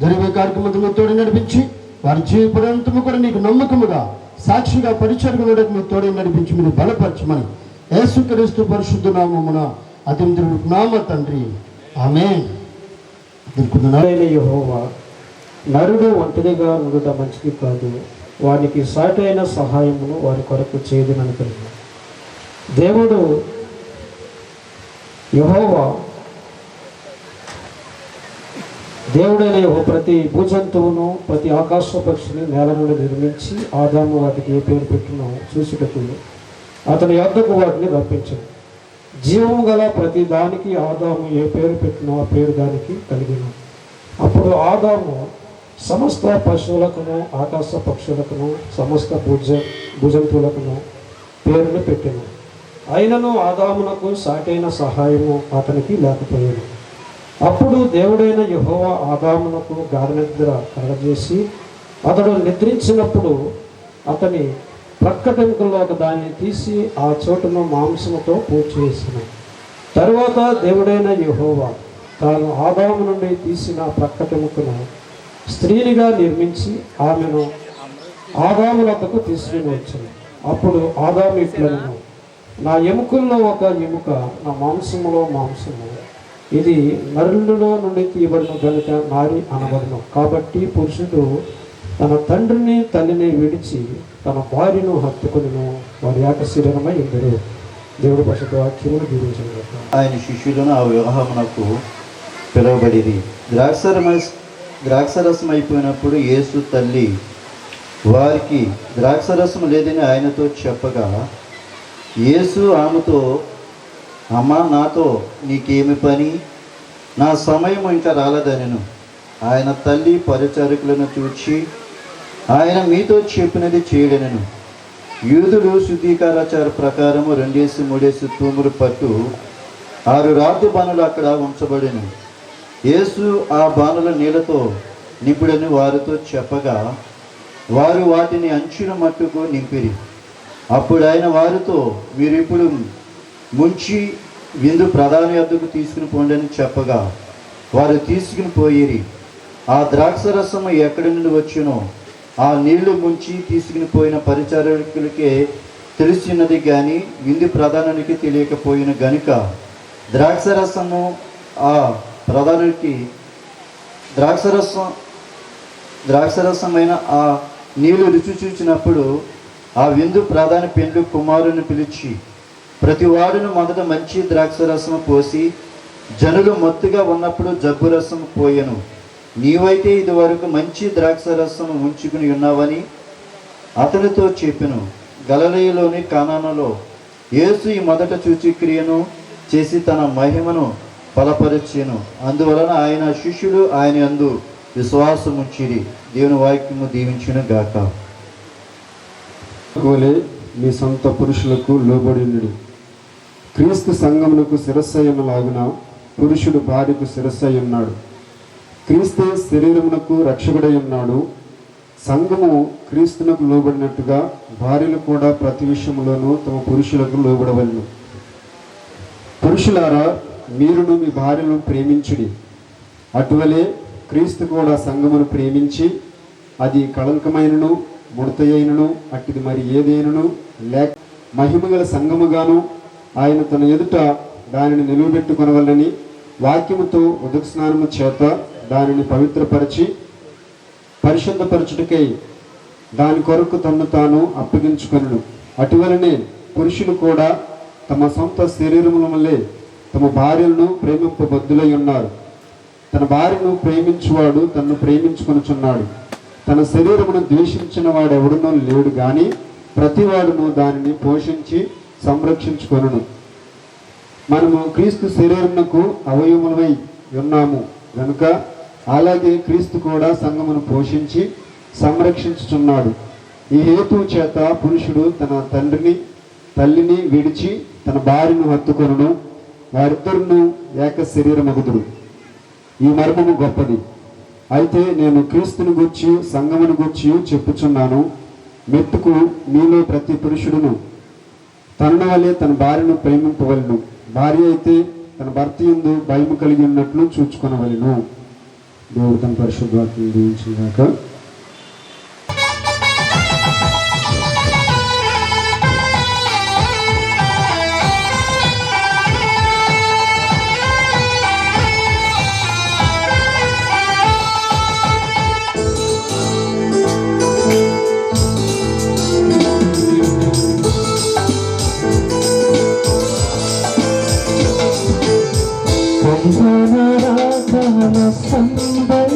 జరిగే కార్యక్రమంలో తోడు నడిపించి వారి జీవితాంతము కూడా నీకు నమ్మకముగా సాక్షిగా పరిచర్యగా మీరు తోడు నడిపించి మీరు బలపరచమని యేసుక్రీస్తు పరిశుద్ధ నామమున అతిథుడు నామ తండ్రి ఆమేన్. యెహోవా నరుడు ఒంటరిగా ఉండటం మంచిది కాదు, వారికి సాటైన సహాయమును వారి కొరకు చేయదునని తెలియదు. దేవుడు యెహోవా దేవుడైన యెహోవా ప్రతి భూజంతువును ప్రతి ఆకాశ పక్షిని నేల నుండి నిర్మించి ఆదాము వాటికి ఏ పేరు పెట్టినో చూసుటకు అతని యొద్దకు వాటిని రప్పించాడు. జీవము గల ప్రతి దానికి ఆదాము ఏ పేరు పెట్టినో ఆ పేరు దానికి కలిగిన. అప్పుడు ఆదాము సమస్త పశువులకును ఆకాశ పక్షులకును సమస్త భుజంతువులకును పేరును పెట్టెను. అయినను ఆదామునకు సాటైన సహాయము అతనికి లేకపోయాను. అప్పుడు దేవుడైన యెహోవా ఆదామునకు గాఢనిద్ర కలగజేసి అతడు నిద్రించినప్పుడు అతని ప్రక్కటెముకల్లో ఒక దాన్ని తీసి ఆ చోటును మాంసముతో పూడ్చివేసిన. తరువాత దేవుడైన యెహోవా తాను ఆదాము నుండి తీసిన ప్రక్కటెముకను స్త్రీనిగా నిర్మించి ఆమెను ఆదాము వద్దకు తీసుకుని వచ్చింది. అప్పుడు ఆదాము ఇట్లనెను, నా ఎముకల్లో ఒక ఎముక, నా మాంసములో మాంసము. ఇది నరులలో నుండి తీయబడిన గనుక నారి అనబడును. కాబట్టి పురుషుడు తన తండ్రిని తల్లిని విడిచి తన భార్యను హత్తుకుని వారి ఏక శరీరమై ఇందరు. దేవుడు పరిశుద్ధ వాక్యమును దీవించను. ఆయన శిష్యులను ఆ వివాహమునకు పిలువబడిరి. ద్రాక్షరసం అయిపోయినప్పుడు యేసు తల్లి వారికి ద్రాక్షరసం లేదని ఆయనతో చెప్పగా యేసు ఆమెతో, అమ్మా, నాతో నీకేమి పని? నా సమయం ఇంకా రాలేదనెను. ఆయన తల్లి పరిచారకులను చూచి, ఆయన మీతో చెప్పినది చేయడనెను. యూదులు శుద్ధీకారాచార ప్రకారము 2-3 తూములు పట్టు 6 రాతి బాణులు అక్కడ ఉంచబడెను. యేసు ఆ బాణుల నీళ్లతో నింపుడని వారితో చెప్పగా వారు వాటిని అంచుల మట్టుకు నింపిరి. అప్పుడు ఆయన వారితో, మీరు ఇప్పుడు ముంచి విందు ప్రధాని వద్దకు తీసుకుని పోండి అని చెప్పగా వారు తీసుకుని పోయిరి. ఆ ద్రాక్షరసము ఎక్కడి నుండి వచ్చినో ఆ నీళ్లు ముంచి తీసుకుని పోయిన పరిచారకులకే తెలిసినది కానీ విందు ప్రధానానికి తెలియకపోయిన గనుక ద్రాక్షరసము ఆ ప్రధానికి ద్రాక్షరసమైన ఆ నీళ్లు రుచి చూచినప్పుడు ఆ విందు ప్రధాన పెండ్లి కుమారుని పిలిచి ప్రతి వాడును మొదట మంచి ద్రాక్షరసము పోసి జనులు మత్తుగా ఉన్నప్పుడు జబ్బు రసము పోయెను. నీవైతే ఇది వరకు మంచి ద్రాక్షరసము ఉంచుకుని ఉన్నావని అతనితో చెప్పెను. గలిలయలోని కానానులో యేసు ఈ మొదట సూచక్రియను చేసి తన మహిమను బలపరిచెను. అందువలన ఆయన శిష్యులు ఆయన యందు విశ్వాసముంచిరి. దేవుని వాక్యము దీవించును గాక. మీ సొంత పురుషులకు లోబడినుడి. క్రీస్తు సంఘమునకు శిరస్సయ్యున్నలాగున పురుషుడు భార్యకు శిరస్సై ఉన్నాడు. క్రీస్తే శరీరమునకు రక్షకుడై ఉన్నాడు. సంఘము క్రీస్తునకు లోబడినట్టుగా భార్యలు కూడా ప్రతి విషయంలోనూ తమ పురుషులకు లోబడవలను. పురుషులారా, మీరును మీ భార్యను ప్రేమించుడి. అటువలే క్రీస్తు కూడా సంఘమును ప్రేమించి అది కళంకమైనను ముడతయైనను అట్టిది మరి ఏదైనను లేక మహిమగల సంఘముగాను ఆయన తన ఎదుట దానిని నిలువబెట్టుకొనవలని వాక్యముతో ఉదక స్నానము చేత దానిని పవిత్రపరిచి పరిశుద్ధపరచుటకై దాని కొరకు తన్ను తాను అప్పగించుకొనును. అటువలనే పురుషులు కూడా తమ సొంత శరీరముల వల్లే తమ భార్యలను ప్రేమింపబద్ధులై ఉన్నారు. తన భార్యను ప్రేమించువాడు తన్ను ప్రేమించుకొనుచున్నాడు. తన శరీరమును ద్వేషించిన వాడెవడునో లేడు గాని ప్రతివాడును దానిని పోషించి సంరక్షించుకొనును. మనము క్రీస్తు శరీరమునకు అవయవములమై ఉన్నాము గనుక అలాగే క్రీస్తు కూడా సంఘమును పోషించి సంరక్షించుచున్నాడు. ఈ హేతువు చేత పురుషుడు తన తండ్రిని తల్లిని విడిచి తన భార్యను హత్తుకొనును, వారిద్దరును ఏక శరీరమగుదురు. ఈ మర్మము గొప్పది. అయితే నేను క్రీస్తుని గూర్చి సంఘమును గూర్చి చెప్పుచున్నాను. మెట్టుకు మీలో ప్రతి పురుషుడును తనను వలె తన భార్యను ప్రేమింపవలను. భార్య అయితే తన భర్త యందు భయము కలిగి ఉన్నట్లు చూచుకొనవలెను. దేవుడు తన పరిశుద్ధాత్మను దీవించుగాక. సంబర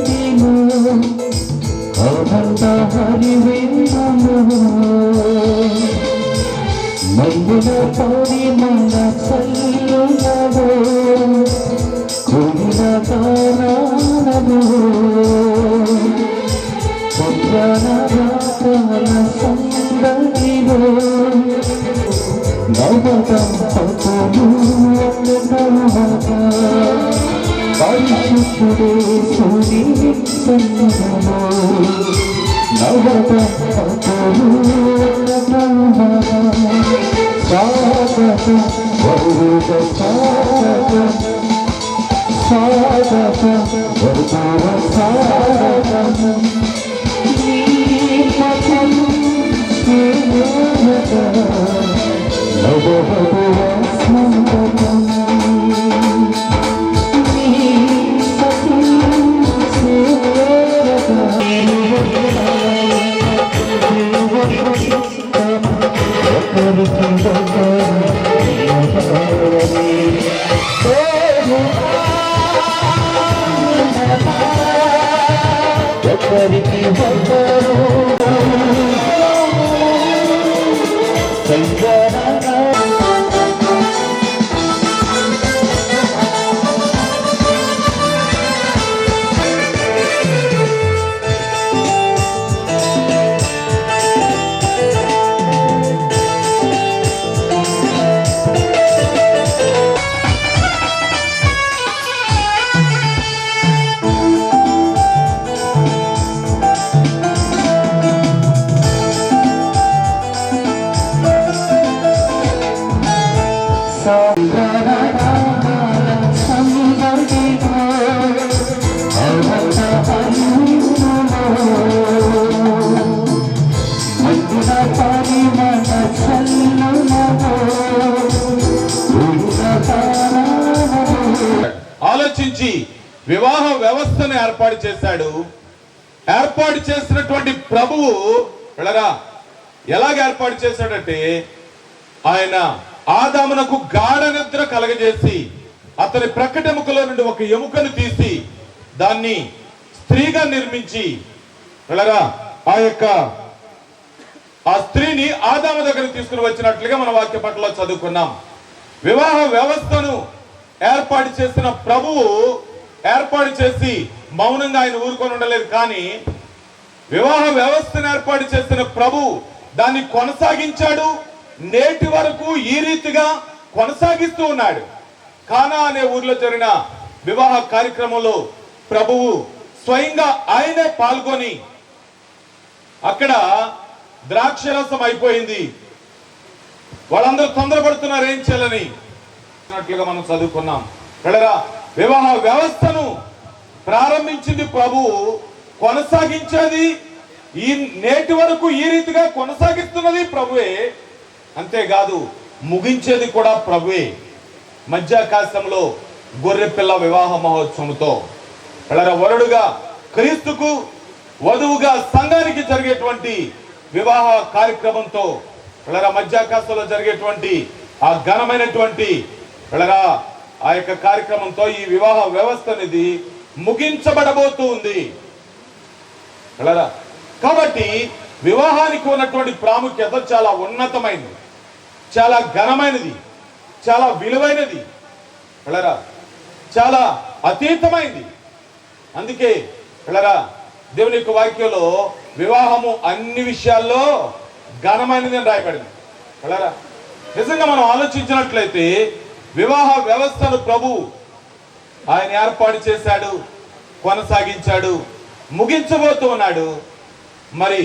ఆలోచించి వివాహ వ్యవస్థను ఏర్పాటు చేశాడు. ఏర్పాటు చేసినటువంటి ప్రభువు ఎలాగ ఏర్పాటు చేశాడంటే, ఆయన ఆదామునకు గాఢ నిద్ర కలగజేసి అతని ప్రకటెముకలో నుండి ఒక ఎముకను తీసి దాన్ని స్త్రీగా నిర్మించి ఆ స్త్రీని ఆదాము దగ్గర తీసుకుని వచ్చినట్లుగా మన వాక్య పట్ల చదువుకున్నాం. వివాహ వ్యవస్థను ఏర్పాటు చేసిన ప్రభువు ఏర్పాటు చేసి మౌనంగా ఆయన ఊరుకొని ఉండలేదు. కానీ వివాహ వ్యవస్థను ఏర్పాటు చేసిన ప్రభు దాన్ని కొనసాగించాడు. నేటి వరకు ఈ రీతిగా కొనసాగిస్తూ ఉన్నాడు. కానా అనే ఊర్లో జరిగిన వివాహ కార్యక్రమంలో ప్రభువు స్వయంగా ఆయనే పాల్గొని అక్కడ ద్రాక్షరసం అయిపోయింది, వాళ్ళందరూ తొందరపడుతున్నారు ఏం చేయాలని మనం చదువుకున్నాం. వివాహ వ్యవస్థను ప్రారంభించింది ప్రభువు, కొనసాగించేది ఈ నేటి వరకు ఈ రీతిగా కొనసాగిస్తున్నది ప్రభువే. అంతేకాదు ముగించేది కూడా ప్రభువే. మధ్యాకాశంలో గొర్రెపిల్ల వివాహ మహోత్సవంతో వరుడుగా క్రీస్తుకు, వధువుగా సంఘానికి జరిగేటువంటి వివాహ కార్యక్రమంతో మధ్యాకాశంలో జరిగేటువంటి ఆ ఘనమైనటువంటి ఆ యొక్క కార్యక్రమంతో ఈ వివాహ వ్యవస్థ అనేది ముగించబడబోతూ ఉంది. కాబట్టి వివాహానికి ఉన్నటువంటి ప్రాముఖ్యత చాలా ఉన్నతమైనది, చాలా ఘనమైనది, చాలా విలువైనది, చాలా అతీతమైనది. అందుకే దేవుని యొక్క వాక్యంలో వివాహము అన్ని విషయాల్లో ఘనమైనది అని రాయబడింది. నిజంగా మనం ఆలోచించినట్లయితే వివాహ వ్యవస్థను ప్రభు ఆయన ఏర్పాటు చేశాడు, కొనసాగించాడు, ముగించబోతూ ఉన్నాడు. మరి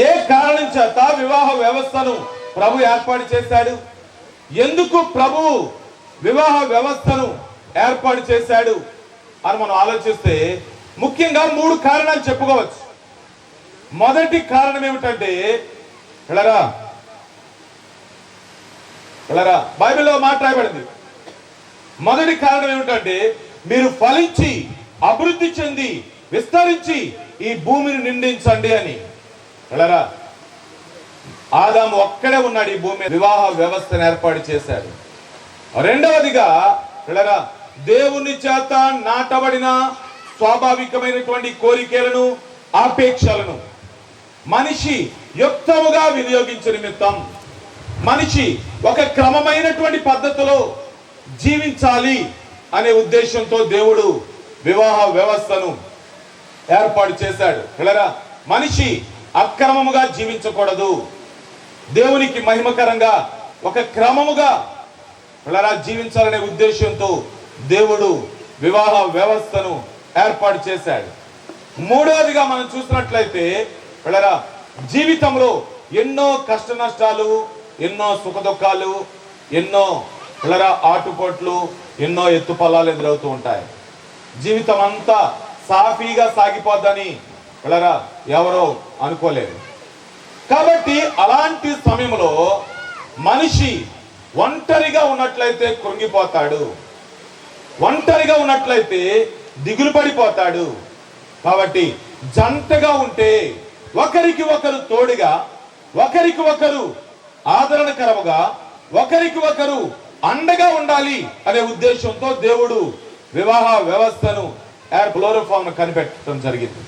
ఏ కారణం చేత వివాహ వ్యవస్థను ప్రభు ఏర్పాటు చేశాడు? ఎందుకు ప్రభు వివాహ వ్యవస్థను ఏర్పాటు చేశాడు అని మనం ఆలోచిస్తే ముఖ్యంగా 3 కారణాలు చెప్పుకోవచ్చు. మొదటి కారణం ఏమిటంటే బైబిల్లో మాట రాయబడింది. మొదటి కారణం ఏమిటంటే మీరు ఫలించి అభివృద్ధి చెంది విస్తరించి ఈ భూమిని నిండించండి అని. ఆదాము ఒక్కడే ఉన్నాడు ఈ భూమి. వివాహ వ్యవస్థను ఏర్పాటు చేశాడు. రెండవదిగా దేవుని చేత నాటబడిన స్వాభావికమైనటువంటి కోరికలను, ఆపేక్షలను మనిషి యుక్తముగా వినియోగించే నిమిత్తం మనిషి ఒక క్రమమైనటువంటి పద్ధతిలో జీవించాలి అనే ఉద్దేశంతో దేవుడు వివాహ వ్యవస్థను ఏర్పాటు చేశాడు. పిల్లరా, మనిషి అక్రమముగా జీవించకూడదు, దేవునికి మహిమకరంగా ఒక క్రమముగా పిల్లరా జీవించాలనే ఉద్దేశంతో దేవుడు వివాహ వ్యవస్థను ఏర్పాటు చేశాడు. మూడవదిగా మనం చూసినట్లయితే పిల్లరా, జీవితంలో ఎన్నో కష్ట నష్టాలు, ఎన్నో సుఖ దుఃఖాలు, ఎన్నో పిల్లరా ఆటుపోట్లు, ఎన్నో ఎత్తుపల్లాలు ఎదురవుతూ ఉంటాయి. జీవితం అంతా సాఫీగా సాగిపోద్దని పిల్లరా ఎవరో అనుకోలేరు. కాబట్టి అలాంటి సమయంలో మనిషి ఒంటరిగా ఉన్నట్లయితే కృంగిపోతాడు, ఒంటరిగా ఉన్నట్లయితే దిగులు పడిపోతాడు. కాబట్టి జంటగా ఉంటే ఒకరికి ఒకరు తోడుగా, ఒకరికి ఒకరు ఆదరణకరముగా, ఒకరికి ఒకరు అండగా ఉండాలి అనే ఉద్దేశంతో దేవుడు వివాహ వ్యవస్థను క్లోరోఫామ్ కనిపెట్టడం జరిగింది.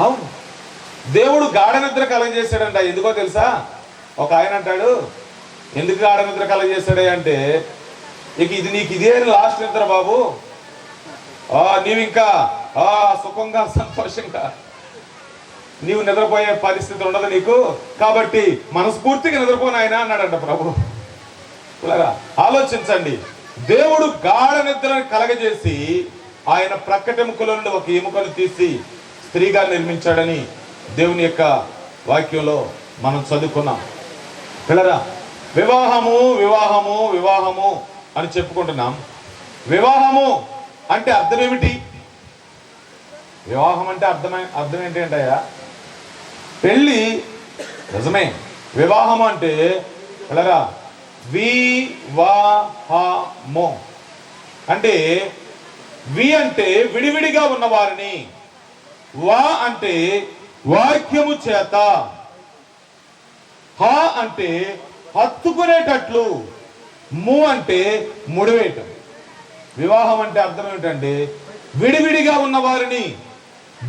అవును, దేవుడు గాఢ నిద్ర కలగజేశాడంట. ఎందుకో తెలుసా? ఒక ఆయన అంటాడు, ఎందుకు గాఢ నిద్ర కలగజేశాడే అంటే, ఇక ఇది నీకు ఇదే లాస్ట్ నిద్ర బాబు, నీవు ఇంకా సుఖంగా సంతోషంగా నీవు నిద్రపోయే పరిస్థితి ఉండదు నీకు, కాబట్టి మనస్ఫూర్తిగా నిద్రపోను ఆయన అన్నాడంట ప్రభు. ఆలోచించండి, దేవుడు గాఢ నిద్రను కలగజేసి ఆయన ప్రక్కటెముకలో నుండి ఒక ఎముకను తీసి స్త్రీగా నిర్మించాడని దేవుని యొక్క వాక్యంలో మనం చదువుకున్నాం. పిల్లరా, వివాహము వివాహము వివాహము అని చెప్పుకుంటున్నాం. వివాహము అంటే అర్థం ఏమిటి? వివాహం అంటే అర్థం ఏంటంటయ్యా? పెళ్ళి నిజమే. వివాహం అంటే పిల్లరా వివాహము అంటే వి అంటే విడివిడిగా ఉన్నవారిని, వా అంటే వాక్యము చేత, హ అంటే హత్తుకునేటట్లు, ము అంటే ముడివేయటం. వివాహం అంటే అర్థం ఏమిటంటే విడివిడిగా ఉన్నవారిని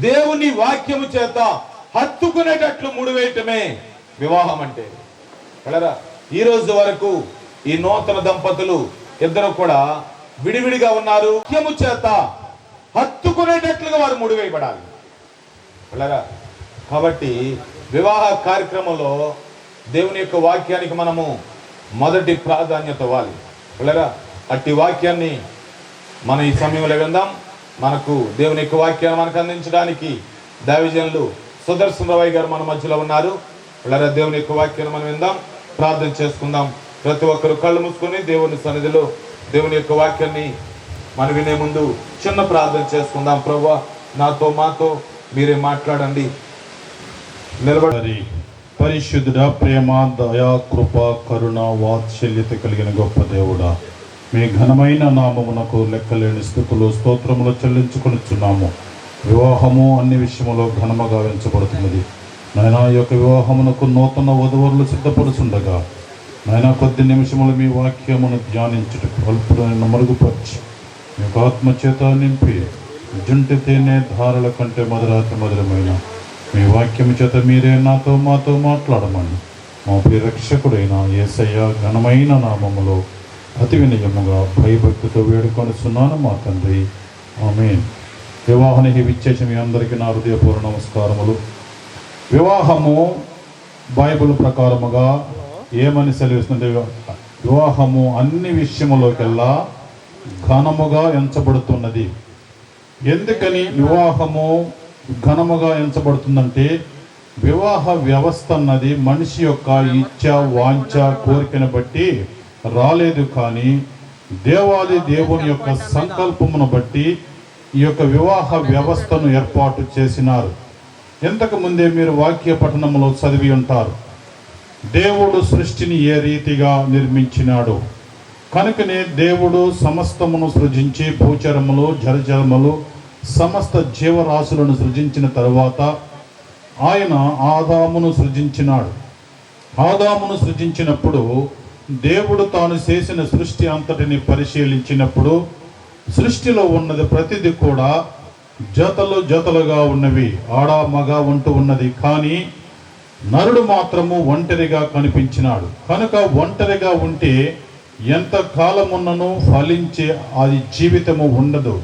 దేవుని వాక్యము చేత హత్తుకునేటట్లు ముడివేయటమే వివాహం అంటే. కలరా, ఈ రోజు వరకు ఈ నూతన దంపతులు ఇద్దరు కూడా విడివిడిగా ఉన్నారు. వాక్యము చేత హత్తుకునేటట్లుగా వారు ముడివేయబడాలి. కలరా, కాబట్టి వివాహ కార్యక్రమంలో దేవుని యొక్క వాక్యానికి మనము మొదటి ప్రాధాన్యత ఇవ్వాలి. కలరా, అట్టి వాక్యాన్ని మనం ఈ సమయంలో విందాం. మనకు దేవుని యొక్క వాక్యాన్ని మనకు అందించడానికి దైవజనులు సుదర్శన్ రావు గారు మన మధ్యలో ఉన్నారు. పిల్లరా, దేవుని యొక్క వాక్యాన్ని మనం విందాం, ప్రార్థన చేసుకుందాం. ప్రతి ఒక్కరు కళ్ళు మూసుకొని దేవుని సన్నిధిలో దేవుని యొక్క వాక్యాన్ని మనం వినే ముందు చిన్న ప్రార్థన చేసుకుందాం. ప్రభువా, నాతో మాతో మీరే మాట్లాడండి. నిలబడి పరిశుద్ధుడ, ప్రేమ, దయా, కృప, కరుణ, వాత్సల్యత కలిగిన గొప్ప దేవుడా, మీ ఘనమైన నామమునకు లెక్కలేని స్థుతులు స్తోత్రములు చెల్లించుకొనిచున్నాము. వివాహము అన్ని విషయములో ఘనముగా ఎంచబడుతున్నది. నాయన, ఈ యొక్క వివాహమునకు నూతన వధువరులు సిద్ధపడుచుండగా నాయన, కొద్ది నిమిషములు మీ వాక్యమును ధ్యానించుటకు అల్పులను మరుగుపరిచి మీ యొక్క ఆత్మచేత నింపి జుంటి తేనె ధారల కంటే మధురాతి మధురమైన మీ వాక్యము చేత మీరే నాతో మాతో మాట్లాడమని మా ప్రియ రక్షకుడైన యేసయ్య ఘనమైన నామములో అతి వినయముగా భయభక్తితో వేడుకొనిస్తున్నాను మా తండ్రి, ఆమేన్. వివాహానికి విచ్చేసి మీ అందరికీ నా హృదయపూర్వ నమస్కారములు. వివాహము బైబిల్ ప్రకారముగా ఏమని సెలవిస్తుంది? వివాహము అన్ని విషయములోకెల్లా ఘనముగా ఎంచబడుతున్నది. ఎందుకని వివాహము ఘనముగా ఎంచబడుతుందంటే, వివాహ వ్యవస్థ అన్నది మనిషి యొక్క ఇచ్చ, వాంఛ, కోరికను బట్టి రాలేదు, కానీ దేవాది దేవుని యొక్క సంకల్పమును బట్టి ఈ యొక్క వివాహ వ్యవస్థను ఏర్పాటు చేసినారు. ఇంతకు ముందే మీరు వాక్య పఠనంలో చదివి ఉంటారు. దేవుడు సృష్టిని ఏ రీతిగా నిర్మించినాడు. కనుకనే దేవుడు సమస్తమును సృజించి భూచరములు, జలచరములు, సమస్త జీవరాశులను సృజించిన తరువాత ఆయన ఆదామును సృజించినాడు. ఆదామును సృజించినప్పుడు దేవుడు తాను చేసిన సృష్టి అంతటిని పరిశీలించినప్పుడు సృష్టిలో ఉన్నది ప్రతిదీ కూడా జతలు జతలుగా ఉన్నవి, ఆడ మగ ఉంటూ ఉన్నది. కానీ నరుడు మాత్రము ఒంటరిగా కనిపించినాడు. కనుక ఒంటరిగా ఉంటే ఎంత కాలమున్నను ఫలించే అది జీవితము ఉండదు.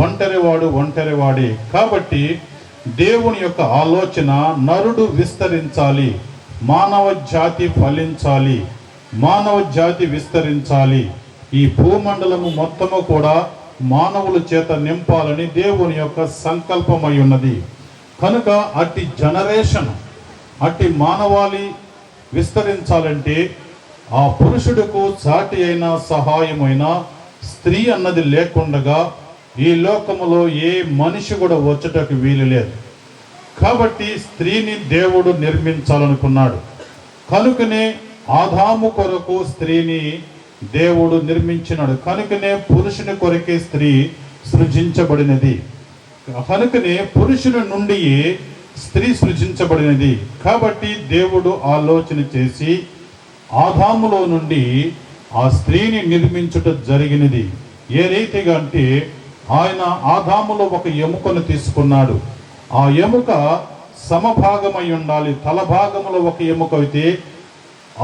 ఒంటరివాడు ఒంటరివాడే. కాబట్టి దేవుని యొక్క ఆలోచన నరుడు విస్తరించాలి, మానవ జాతి ఫలించాలి, మానవ జాతి విస్తరించాలి, ఈ భూమండలము మొత్తము కూడా మానవుల చేత నింపాలని దేవుని యొక్క సంకల్పమై ఉన్నది. కనుక అట్టి జనరేషన్, అట్టి మానవాళి విస్తరించాలంటే ఆ పురుషుడుకు సాటి అయిన సహాయమైన స్త్రీ అన్నది లేకుండగా ఈ లోకములో ఏ మనిషి కూడా వచ్చటకు వీలు లేదు. కాబట్టి స్త్రీని దేవుడు నిర్మించాలనుకున్నాడు. కనుకనే ఆదాము కొరకు స్త్రీని దేవుడు నిర్మించినాడు. కనుకనే పురుషుని కొరకే స్త్రీ సృజించబడినది. కనుకనే పురుషుని నుండి స్త్రీ సృజించబడినది. కాబట్టి దేవుడు ఆలోచన చేసి ఆదాములో నుండి ఆ స్త్రీని నిర్మించుట జరిగినది. ఏ రీతిగా అంటే ఆయన ఆదాములో ఒక ఎముకను తీసుకున్నాడు. ఆ ఎముక సమభాగమై ఉండాలి. తల భాగంలో ఒక ఎముక అయితే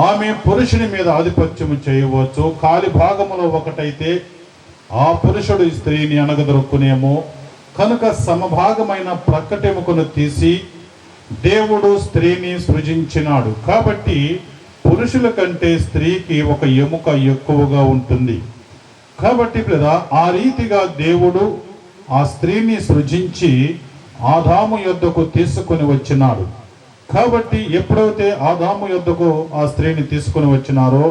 ఆమె పురుషుని మీద ఆధిపత్యము చేయవచ్చు. కాలి భాగములో ఒకటైతే ఆ పురుషుడు స్త్రీని అణగదొరుకునేమో. కనుక సమభాగమైన ప్రక్కటెముకను తీసి దేవుడు స్త్రీని సృజించినాడు. కాబట్టి పురుషుల కంటే స్త్రీకి ఒక ఎముక ఎక్కువగా ఉంటుంది. కాబట్టి ఆ రీతిగా దేవుడు ఆ స్త్రీని సృజించి ఆదాము యొద్దకు తీసుకొని వచ్చినాడు. కాబట్టి ఎప్పుడైతే ఆదాము యొద్దకు ఆ స్త్రీని తీసుకొని వచ్చినారో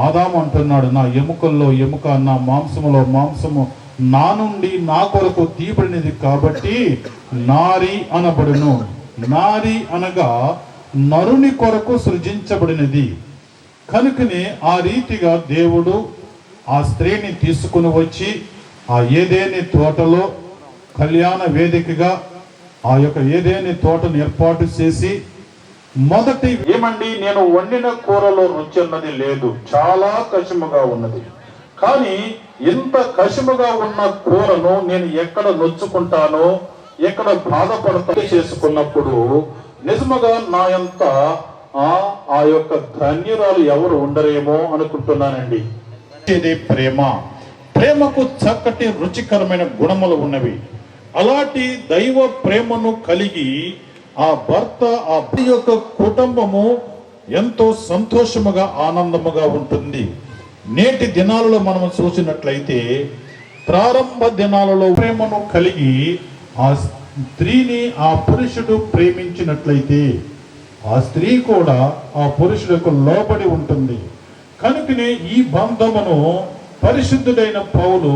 ఆదాము అంటున్నాడు, నా ఎముకల్లో ఎముక, నా మాంసములో మాంసము నా నుండి నా కొరకు తీయబడినది కాబట్టి నారి అనబడును. నారి అనగా నరుని కొరకు సృజించబడినది. కనుకనే ఆ రీతిగా దేవుడు ఆ స్త్రీని తీసుకుని వచ్చి ఆ ఏదేని తోటలో కళ్యాణ వేదికగా ఆ యొక్క ఏదేని తోటను ఏర్పాటు చేసి మొదటి ఏమండి, నేను వండిన కూరలో రుచి అన్నది లేదు, చాలా కషముగా ఉన్నది. కానీ ఇంత కషముగా ఉన్న కూరను నేను ఎక్కడ నొచ్చుకుంటానో, ఎక్కడ బాధపడతా చేసుకున్నప్పుడు నిజముగా నా ఎంత ఆ యొక్క ధన్యురాలు ఎవరు ఉండరేమో అనుకుంటున్నానండి. ఇది ప్రేమ. ప్రేమకు చక్కటి రుచికరమైన గుణములు ఉన్నవి. అలాంటి దైవ ప్రేమను కలిగి ఆ భర్త, ఆ భర్త యొక్క కుటుంబము ఎంతో సంతోషముగా ఆనందముగా ఉంటుంది. నేటి దినాలలో మనం చూసినట్లయితే ప్రారంభ దినాలలో ప్రేమను కలిగి ఆ స్త్రీని ఆ పురుషుడు ప్రేమించినట్లయితే ఆ స్త్రీ కూడా ఆ పురుషులకు లోబడి ఉంటుంది. కనుకనే ఈ బంధమును పరిశుద్ధుడైన పౌలు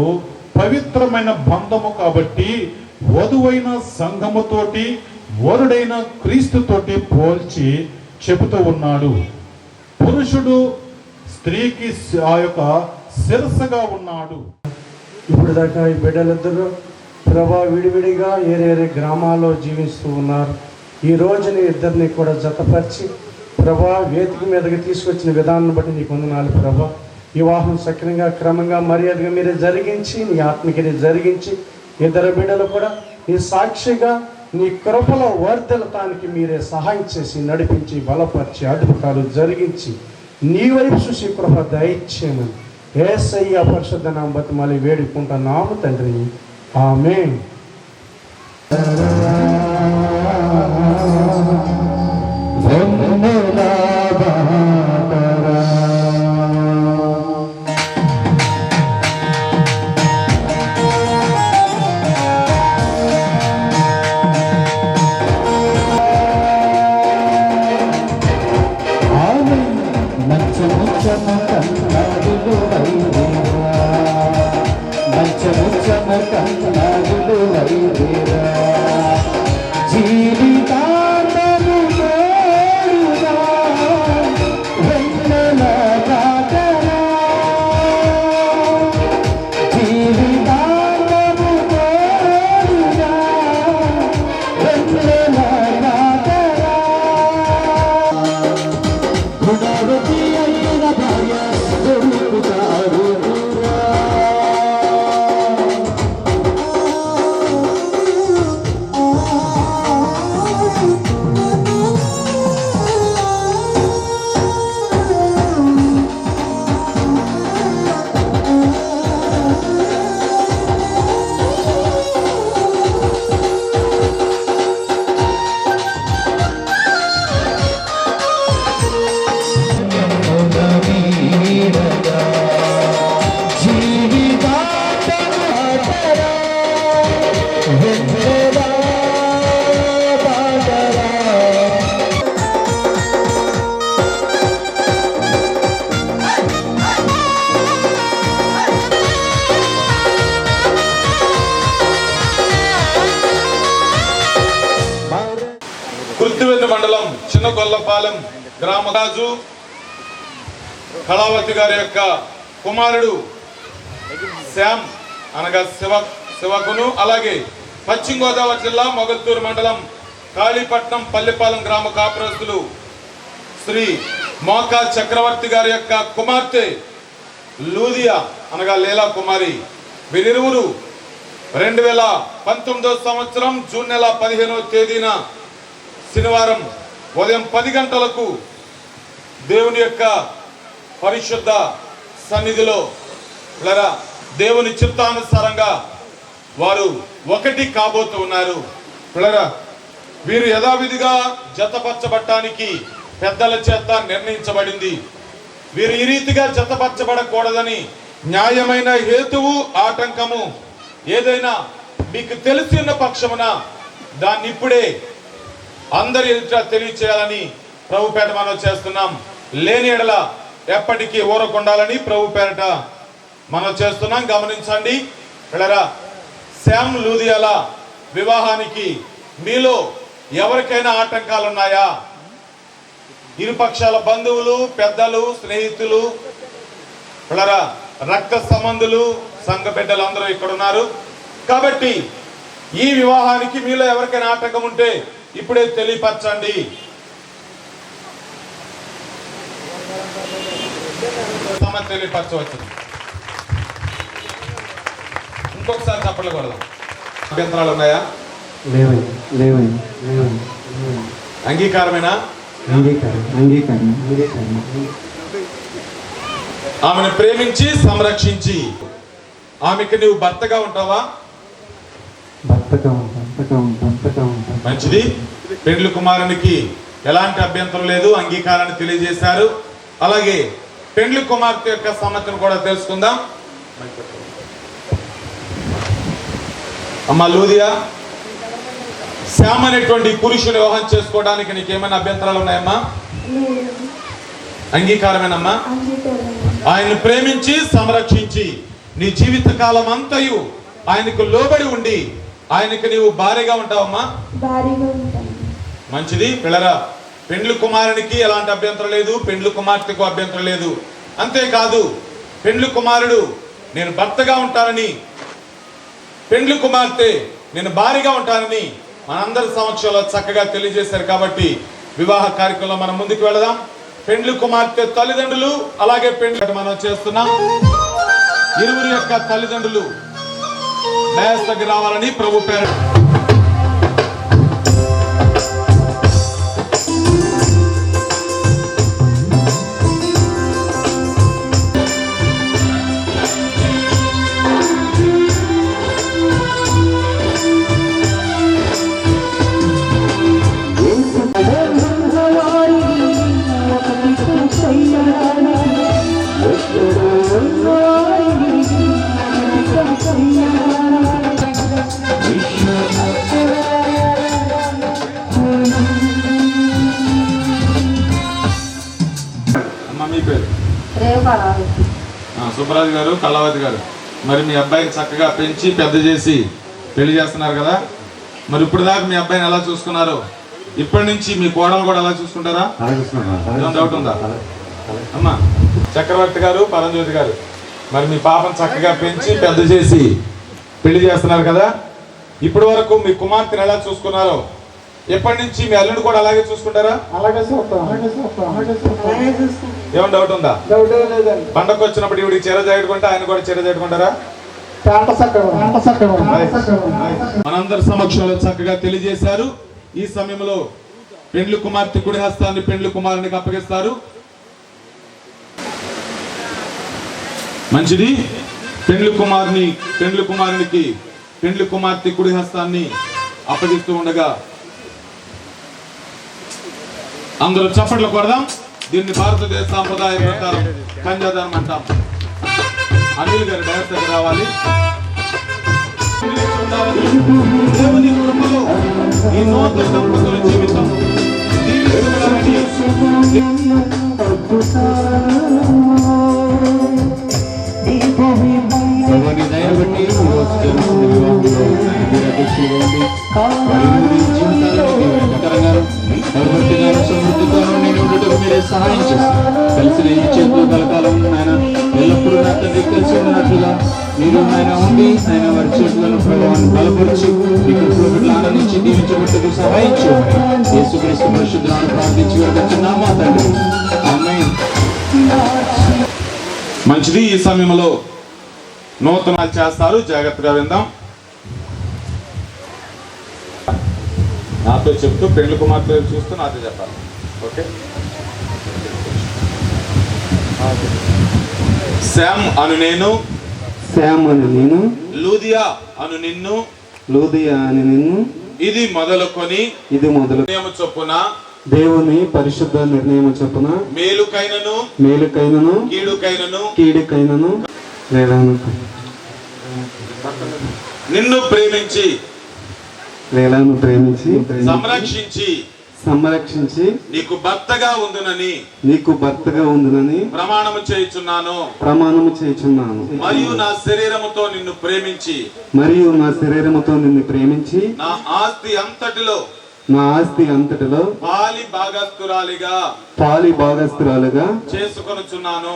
పవిత్రమైన బంధము కాబట్టి వధువైన సంఘముతోటి వరుడైన క్రీస్తుతోటి పోల్చి చెబుతూ ఉన్నాడు. పురుషుడు స్త్రీకి ఆ యొక్క శిరస్సుగా ఉన్నాడు. ఇప్పుడు దాకా ఈ బిడ్డలిద్దరూ ప్రభా విడివిడిగా ఏరేరే గ్రామాల్లో జీవిస్తూ ఉన్నారు. ఈ రోజుని ఇద్దరిని కూడా జతపరిచి ప్రభా వేదిక మీదకి తీసుకొచ్చిన విధానాన్ని బట్టి నీకు వందనాలు ప్రభా. వివాహం సక్రంగా క్రమంగా మర్యాదగా మీరే జరిగించి, నీ ఆత్మకిని జరిగించి ఇద్దరు బిడ్డలు కూడా నీ సాక్షిగా నీ కృపలో వర్ధలతానికి మీరే సహాయం చేసి నడిపించి బలపరిచి అద్భుతాలు జరిగించి నీ వైపు చూసి కృప దయచేయమని యేసయ్య పరిశుద్ధ నామమున బతిమాలి వేడుకుంటున్నాము తండ్రి. ఆమేన్. గొల్లపాలెం గ్రామరాజు కళావతి గారి యొక్క కుమారుడు శ్యామ్ అనగా శివకును, అలాగే పశ్చిమ గోదావరి జిల్లా మొగల్తూరు మండలం కాళీపట్నం పల్లెపాలెం గ్రామ కాపురస్తులు శ్రీ మోకా చక్రవర్తి గారి యొక్క కుమార్తె లూదియా అనగా లీలా కుమారి, వీరిరువురు 2019 సంవత్సరం జూన్ నెల 15వ తేదీన శనివారం ఉదయం 10 గంటలకు దేవుని యొక్క పరిశుద్ధ సన్నిధిలో దేవుని చిత్తానుసారంగా వారు ఒకటి కాబోతూ ఉన్నారు. వీరు యథావిధిగా జతపరచబడటానికి పెద్దల చేత నిర్ణయించబడింది. వీరు ఈ రీతిగా జతపరచబడకూడదని న్యాయమైన హేతువు ఆటంకము ఏదైనా మీకు తెలిసి ఉన్న పక్షమున దాన్ని ఇప్పుడే అందరి ఎదుట తెలియచేయాలని ప్రభు పేట మనం చేస్తున్నాం. లేని ఎడల ఎప్పటికీ ఊరకుండాలని ప్రభు పేరట మనం చేస్తున్నాం. గమనించండి పిల్లరా, శ్యామ్ లూదియాల వివాహానికి మీలో ఎవరికైనా ఆటంకాలు ఉన్నాయా? ఇరుపక్షాల బంధువులు, పెద్దలు, స్నేహితులు, పిల్లరా, రక్త సంబంధులు, సంఘ బిడ్డలు అందరూ ఇక్కడ ఉన్నారు. కాబట్టి ఈ వివాహానికి మీలో ఎవరికైనా ఆటంకం ఉంటే ఇప్పుడే తెలియపరచండి. తెలియపరచవచ్చు. ఇంకొకసారి చప్పట్లు కొడదాం. అభ్యంతరాలు ఉన్నాయా? అంగీకారమేనా? ఆమెను ప్రేమించి సంరక్షించి ఆమెకి నువ్వు భర్తగా ఉంటావా? మంచిది. పెండ్లి కుమారునికి ఎలాంటి అభ్యంతరం లేదు, అంగీకారాన్ని తెలియజేశారు. అలాగే పెండ్లి కుమార్తె యొక్క సమ్మతిని కూడా తెలుసుకుందాం. అమ్మా లూదియా, శ్యామ్ అనేటువంటి పురుషుని వివాహం చేసుకోవడానికి నీకేమైనా అభ్యంతరాలు ఉన్నాయమ్మా? అంగీకారమేనమ్మా? ఆయన్ని ప్రేమించి సంరక్షించి నీ జీవిత కాలం అంతయు ఆయనకు లోబడి ఉండి ఆయనకు నీవు భార్యగా ఉంటావమ్మా? మంచిది. పిల్లరా, పెండ్లి కుమారునికి ఎలాంటి అభ్యంతరం లేదు, పెండ్లి కుమార్తెకు అభ్యంతరం లేదు. అంతేకాదు పెండ్లి కుమారుడు నేను భర్తగా ఉంటానని, పెండ్లి కుమార్తె నేను భార్యగా ఉంటానని మనందరి సమక్షంలో చక్కగా తెలియజేశారు. కాబట్టి వివాహ కార్యక్రమంలో మనం ముందుకు వెళదాం. పెండ్లి కుమార్తె తల్లిదండ్రులు అలాగే పెండ్లి మనం చేస్తున్నాం. ఇరువురి యొక్క తల్లిదండ్రులు డయాస్ దగ్గర రావాలని ప్రభు పేరు. సుబ్బరాజు గారు, కళావతి గారు, మరి మీ అబ్బాయిని చక్కగా పెంచి పెద్ద చేసి పెళ్లి చేస్తున్నారు కదా, మరి ఇప్పుడు దాకా మీ అబ్బాయిని ఎలా చూసుకున్నారు? ఇప్పటి నుంచి మీ కోడలు కూడా ఎలా చూసుకుంటారా? డౌట్ ఉందా? అమ్మా చక్రవర్తి గారు, పరంజ్యోతి గారు, మరి మీ పాపను చక్కగా పెంచి పెద్ద చేసి పెళ్లి చేస్తున్నారు కదా, ఇప్పటి వరకు మీ కుమార్తెను ఎలా చూసుకున్నారో ఎప్పటి నుంచి మీ అల్లుడు కూడా అలాగే చూసుకుంటారా? ఏమన్నా డౌట్ ఉందా? పండగకు వచ్చినప్పుడు ఇవిడికి చీర జాకెట్టుకుంటే ఆయన కూడా చీర జాకెట్టుకుంటారా? మనందరి సమక్షంలో చక్కగా తెలియజేశారు. ఈ సమయంలో పెండ్లి కుమార్తె కుడి హస్తాన్ని పెండ్లి కుమారునికి అప్పగిస్తారు. మంచిది. పెండ్లి కుమారునికి పెండ్లి కుమార్తె కుడి హస్తాన్ని అప్పగిస్తూ ఉండగా అందరూ చప్పట్లు కొడదాం. దీన్ని భారతదేశ సాంప్రదాయ ప్రకారం కన్యాదానం అంటాం. అనిల్ గారు డైరెక్ట్ దగ్గర రావాలి. దేవుని కృపలో ఈ నూతన దంపతుల జీవితం భగవాని దయబట్టి జీవితాలను సమృద్ధి మీరే సహాయం చేస్తారు. కలిసి ఈ చేతులు కలకాలం ఆయన ఎల్లప్పుడూ నా తండ్రి కలిసి ఉన్నట్లుగా మీరు ఆయన ఉండి ఆయన వారి చేతులను ప్రభావాన్ని బలపరిచి మీ కృపలో బిడ్డలు ఆనందించి దీవించబట్టుకు సహాయం చేయండి. యేసుక్రీస్తు పరిశుద్ధులను ప్రార్థించి వేడుకొంచున్నాము మా తండ్రి. ఆమేన్. మంచిది. ఈ సమయంలో నూతనాలు చేస్తారు, జాగ్రత్తగా విందాం. నాతో చెప్తూ పెళ్లి కుమార్తె చూస్తూ నాతో చెప్పాలి. ఓకే. శామ్ అను నేను, శామ్ అని నేను, లూదియా అను నిన్ను, లూదియా అని నిన్ను, ఇది మొదలుకొని నియమ చొప్పున దేవుని పరిశుద్ధ నిర్ణయం చొప్పున మేలుకైనను కీడుకైనను నిన్ను ప్రేమించి సంరక్షించి నీకు భర్తగా ఉండునని ప్రమాణము చేయుచున్నాను. మరియు నా శరీరముతో నిన్ను ప్రేమించి నా ఆస్తి అంతటిలో పాలి భాగస్తురాలిగా చేసుకొనుచున్నాను.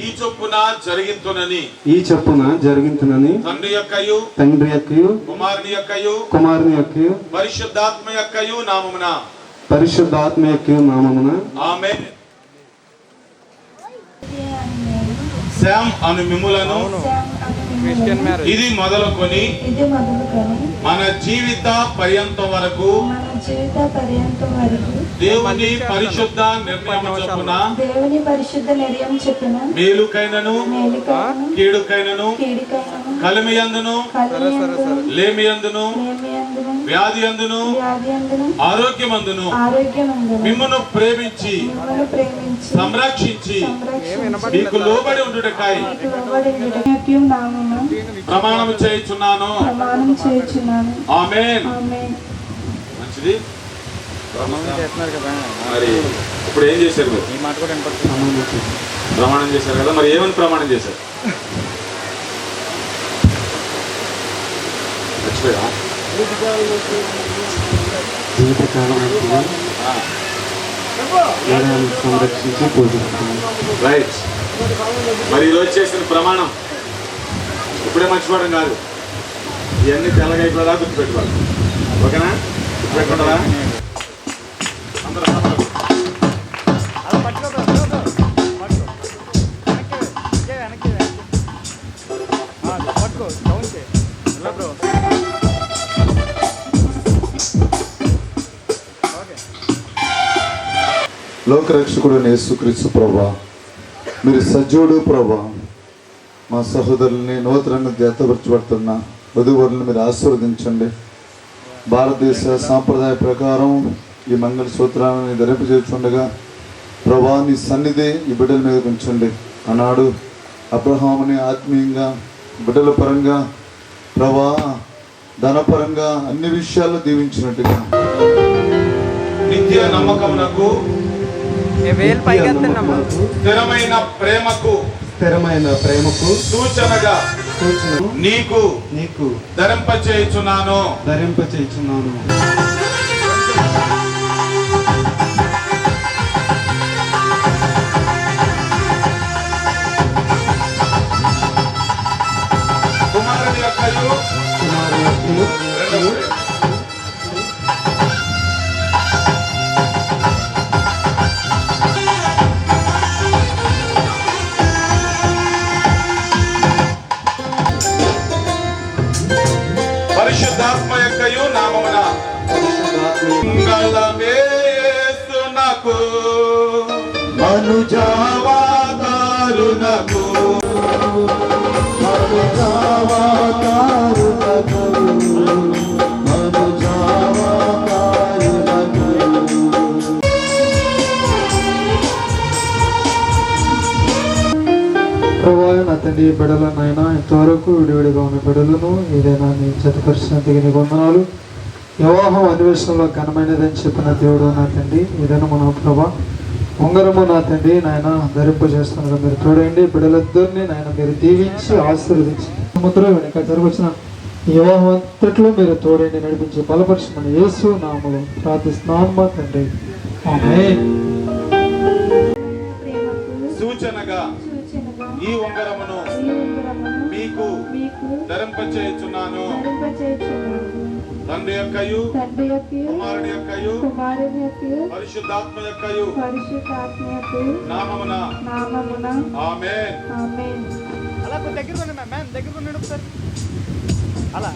ఈ చొప్పున జరిగింతునని తండ్రి యొక్కయు కుమారుని యొక్కయు పరిశుద్ధాత్మ యొక్కయు నామమున ఆమేన్. శామ్ అను మిమ్ములను ఇది మొదలుకొని మన జీవిత పర్యంతం వరకు దేవుని పరిశుద్ధ నిర్ణయం చొప్పున మేలుకైనను కీడుకైనను కలిమియందును లేమియందును వ్యాధియందును ఆరోగ్యమందును మిమ్మును ప్రేమించి సంరక్షించి మీకు లోబడి ఉండుటకై ప్రమాణం చేయుచున్నాను. ఆమేన్. మంచిది. మరి ఇప్పుడు ఏం చేశారు? ప్రమాణం చేశారు కదా. మరి ఏమని ప్రమాణం చేశారు? సంరక్షించి పూజిస్తాను. రైట్. మరి ఈరోజు చేసిన ప్రమాణం ఇప్పుడే మర్చిపోవడం కాదు, ఇవన్నీ తెల్లగా అయిపోదా గుర్తుపెట్టుకోవాలి. ఓకేనా? గుర్తుపెట్టుకుంటారా? లోకరక్షకుడు యేసుక్రీస్తు ప్రభా, మీరు సజీవుడు ప్రభా. మా సహోదరుల్ని నూతనంగా జతపరచబడుతున్న వధువరులను మీరు ఆశీర్వదించండి. భారతదేశ సాంప్రదాయ ప్రకారం ఈ మంగళ సూత్రాన్ని ధరింపజేస్తుండగా ప్రభా నీ సన్నిధి ఈ బిడ్డల మీద ఉంచండి. ఆనాడు అబ్రహాముని ఆత్మీయంగా బిడ్డల పరంగా ప్రభా ధనపరంగా అన్ని విషయాల్లో దీవించినట్టుగా నిత్య నమ్మకమునకు స్థిరమైన ప్రేమకు సూచనగా నీకు ధరింపచేయుచున్నాను. కుమారుని యొక్కయు పరిశుద్ధాత్మ యొక్కయు నామమున మంగళమేసునకు మనుజావతారునకు ప్రభువా నా తండ్రి బిడ్డలనైనా ఇంతవరకు విడివిడిగా ఉన్న బిడ్డలను ఏదైనా నీ జతపరిచినందుకు నీకు వందనాలు. వివాహం అన్వేషణలో ఘనమైనదని చెప్పిన దేవుడు నా తండ్రి, ఏదైనా మన ప్రభా ఉంగరము నా తండ్రి నాయన ధరింపజేస్తున్నారు. మీరు చూడండి బిడ్డలిద్దరిని నాయన మీరు దీవించి ఆశీర్వదించి సముద్రం వెనుక జరుగుతున్న ఈ వివాహం అంతట్లో మీరు తోడండి నడిపించి బలపరచమని యేసు నామములో ప్రార్థిస్తున్నాము మా తండ్రి. ఆమేన్. ఈ ఉంగరమును మీకు ధరింపచేయుచున్నాను. తండ్రి యొక్కయు కుమారుని యొక్కయు పరిశుద్ధాత్మ యొక్కయు నామమున ఆమేన్. అలా దగ్గర మ్యామ్ దగ్గర ఉన్నాడు ఒకసారి అలా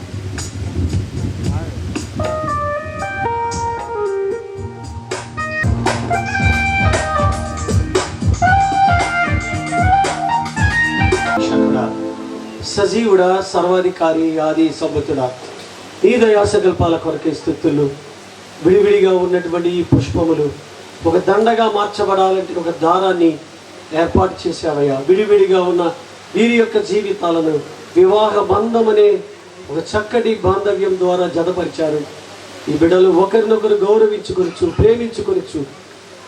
సజీవుడా, సర్వాధికారి, ఆది సంబుతుడా, ఈ దయా సంకల్పాల కొరకే స్తుతులు. విడివిడిగా ఉన్నటువంటి ఈ పుష్పములు ఒక దండగా మార్చబడాలంటే ఒక దారాన్ని ఏర్పాటు చేశావయ్యా. విడివిడిగా ఉన్న వీరి యొక్క జీవితాలను వివాహ బంధం అనే ఒక చక్కటి బాంధవ్యం ద్వారా జతపరిచారు. ఈ బిడ్డలు ఒకరినొకరు గౌరవించుకొనొచ్చు, ప్రేమించుకొనొచ్చు.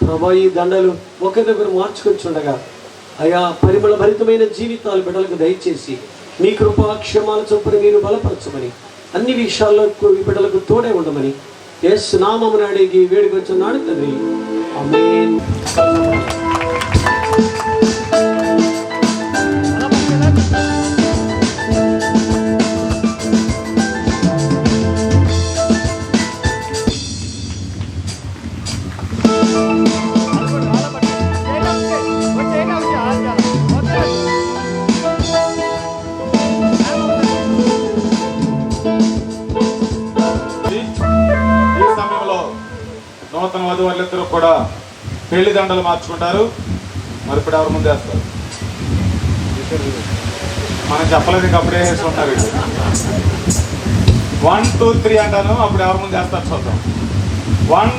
ప్రభా, ఈ దండలు ఒకరినొకరు మార్చుకొనిచుండగా అయా పరిమళ భరితమైన జీవితాలు బిడ్డలకు దయచేసి మీ కృపాక్షేమాల చొప్పున మీరు బలపరచమని, అన్ని విషయాల్లో ఈ బిడ్డలకు తోడే ఉండమని యేసు నామమున అడిగి వేడుకొచ్చున్నాడు తండ్రి. ఆమేన్. నూతన వధువులిద్దరూ కూడా పెళ్లి దండలు మార్చుకుంటారు. మరి ఇప్పుడు ఎవరు ముందు వేస్తారు? మనం చెప్పలేదు, ఇంక అప్పుడే వేసుకుంటారు. 1 2 3 అంటాను, అప్పుడు ఎవరు ముందు వేస్తారు చూద్దాం. 1